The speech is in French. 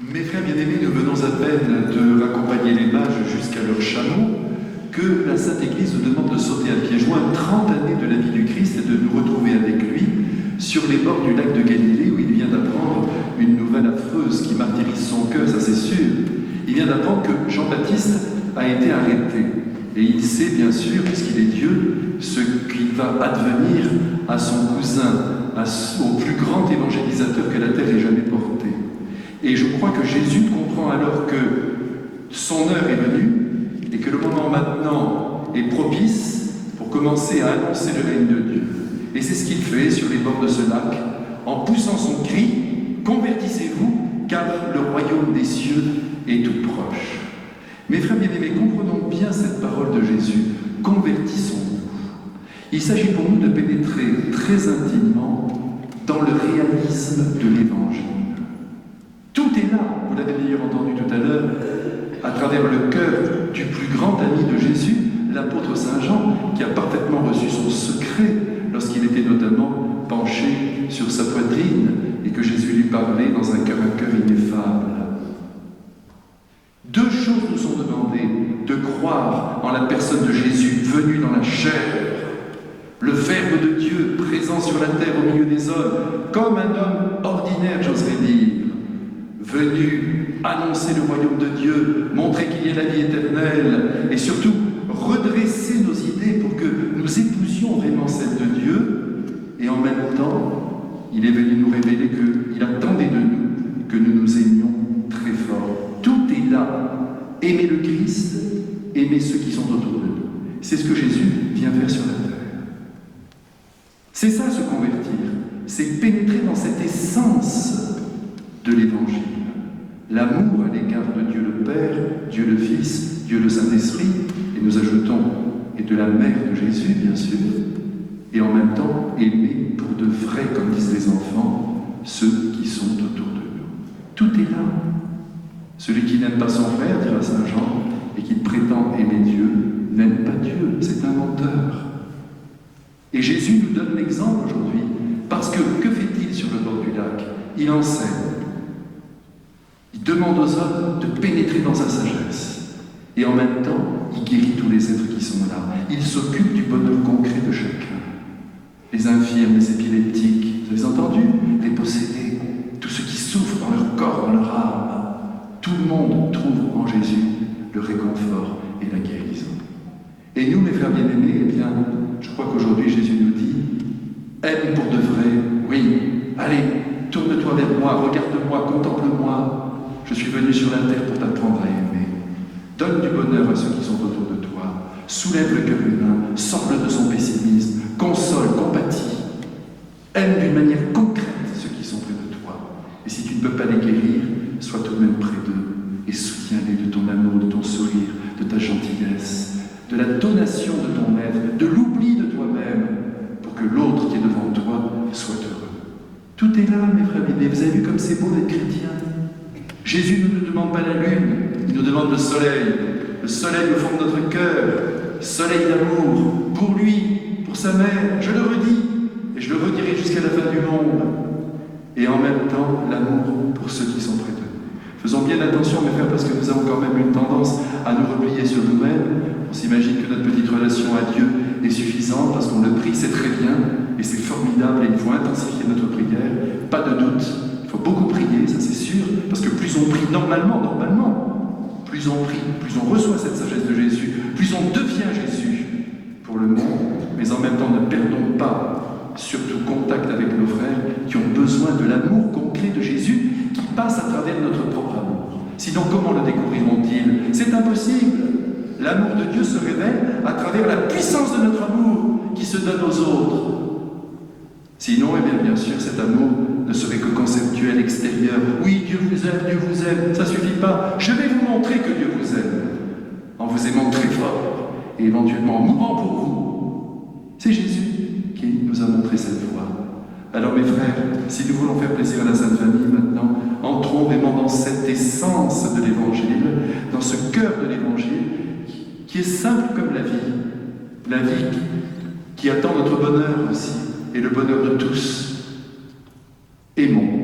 Mes frères bien-aimés, nous venons à peine de raccompagner les mages jusqu'à leur chameau que la Sainte Église nous demande de sauter à pieds joints 30 années de la vie du Christ et de nous retrouver avec lui sur les bords du lac de Galilée où il vient d'apprendre une nouvelle affreuse qui martyrise son cœur, ça c'est sûr. Il vient d'apprendre que Jean-Baptiste a été arrêté. Et il sait bien sûr, puisqu'il est Dieu, ce qu'il va advenir à son cousin, au plus grand évangélisateur que la terre ait jamais porté. Et je crois que Jésus comprend alors que son heure est venue et que le moment maintenant est propice pour commencer à annoncer le règne de Dieu. Et c'est ce qu'il fait sur les bords de ce lac en poussant son cri « Convertissez-vous, car le royaume des cieux est tout proche ». Mes frères bien-aimés, comprenons bien cette parole de Jésus. Convertissons-nous. Il s'agit pour nous de pénétrer très intimement dans le réalisme de l'Évangile. Tout est là, vous l'avez d'ailleurs entendu tout à l'heure, à travers le cœur du plus grand ami de Jésus, l'apôtre Saint Jean, qui a parfaitement reçu son secret lorsqu'il était notamment penché sur sa poitrine et que Jésus lui parlait dans un cœur ineffable. Deux choses nous sont demandées, de croire en la personne de Jésus venu dans la chair, le Verbe de Dieu présent sur la terre au milieu des hommes, comme un homme ordinaire, j'oserais dire, venu annoncer le royaume de Dieu, montrer qu'il y a la vie éternelle et surtout redresser nos idées pour que nous épousions vraiment celle de Dieu. Et en même temps, il est venu nous révéler qu'il attendait de nous que nous nous aimions très fort. Tout est là. Aimer le Christ, aimer ceux qui sont autour de nous. C'est ce que Jésus vient faire sur la terre. C'est ça, se convertir. C'est pénétrer dans cette essence de l'Évangile. L'amour à l'égard de Dieu le Père, Dieu le Fils, Dieu le Saint-Esprit, et nous ajoutons, et de la mère de Jésus, bien sûr, et en même temps, aimer pour de vrai, comme disent les enfants, ceux qui sont autour de nous. Tout est là. Celui qui n'aime pas son frère, dira Saint Jean, et qui prétend aimer Dieu, n'aime pas Dieu, c'est un menteur. Et Jésus nous donne l'exemple aujourd'hui, parce que fait-il sur le bord du lac? Il enseigne. Il demande aux hommes de pénétrer dans sa sagesse. Et en même temps, il guérit tous les êtres qui sont là. Il s'occupe du bonheur concret de chacun. Les infirmes, les épileptiques, vous avez entendu? Les possédés, tous ceux qui souffrent dans leur corps, dans leur âme. Tout le monde trouve en Jésus le réconfort et la guérison. Et nous, mes frères bien-aimés, eh bien, je crois qu'aujourd'hui, Jésus nous dit « Aime pour de vrai, oui, allez, tourne-toi vers moi, regarde-moi, contemple-moi. Je suis venu sur la terre pour t'apprendre à aimer. Donne du bonheur à ceux qui sont autour de toi. Soulève le cœur humain, sors-le de son pessimisme, console, compatis. Aime d'une manière concrète ceux qui sont près de toi. Et si tu ne peux pas les guérir, sois tout de même près d'eux et soutiens-les de ton amour, de ton sourire, de ta gentillesse, de la donation de ton être, de l'oubli de toi-même, pour que l'autre qui est devant toi soit heureux. Tout est là, mes frères bien-aimés. Vous avez vu comme c'est beau d'être chrétien? Jésus ne nous demande pas la lune, il nous demande le soleil au fond de notre cœur, soleil d'amour, pour lui, pour sa mère, je le redis, et je le redirai jusqu'à la fin du monde. Et en même temps, l'amour pour ceux qui sont près de nous. Faisons bien attention, mes frères, parce que nous avons quand même une tendance à nous replier sur nous-mêmes. On s'imagine que notre petite relation à Dieu est suffisante, parce qu'on le prie, c'est très bien, et c'est formidable, et il faut intensifier notre prière, pas de doute. Il faut beaucoup prier, ça c'est sûr, parce que plus on prie normalement, plus on prie, plus on reçoit cette sagesse de Jésus, plus on devient Jésus pour le monde, mais en même temps ne perdons pas surtout contact avec nos frères qui ont besoin de l'amour concret de Jésus qui passe à travers notre propre amour. Sinon, comment le découvriront-ils? C'est impossible. L'amour de Dieu se révèle à travers la puissance de notre amour qui se donne aux autres. Sinon, eh bien sûr, cet amour ne serait que conceptuel, extérieur. Oui, Dieu vous aime, ça ne suffit pas. Je vais vous montrer que Dieu vous aime, en vous aimant très fort, et éventuellement en mourant pour vous. C'est Jésus qui nous a montré cette voie. Alors mes frères, si nous voulons faire plaisir à la Sainte Famille maintenant, entrons vraiment dans cette essence de l'Évangile, dans ce cœur de l'Évangile, qui est simple comme la vie qui attend notre bonheur aussi, et le bonheur de tous. Aimons.